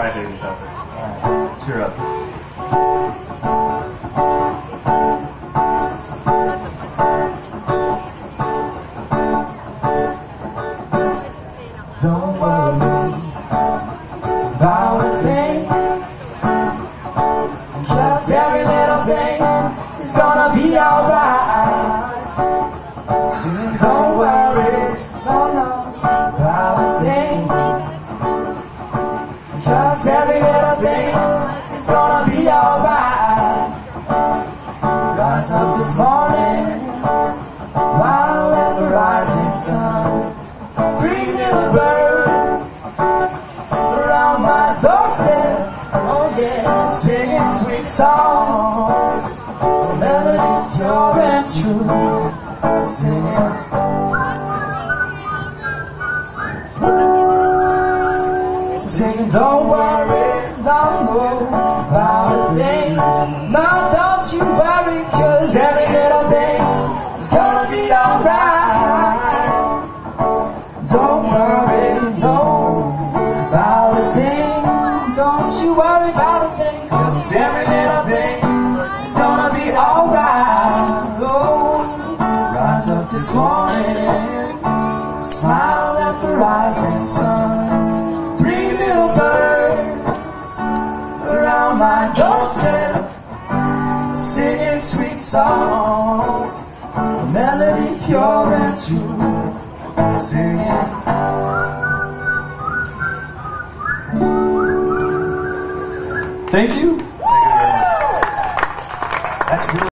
Crybabies out there. Alright, cheer up. Don't worry about a thing, 'cause every little thing is gonna be alright. Don't worry, no, about a thing, 'cause every little thing is gonna be alright. Rise up this morning, while at the rising sun. Three little birds around my doorstep, oh yeah, singing sweet songs, the melodies pure and true, singing. Singing, don't worry, no, about a thing. No, don't you worry, 'cause every little thing is gonna be alright. Don't worry, no, about a thing. Don't you worry about a thing, 'cause every little thing is gonna be alright. Oh, rise up this morning, smile at the rising sun. Three little birds around my doorstep, singing sweet songs, the melodies pure and true.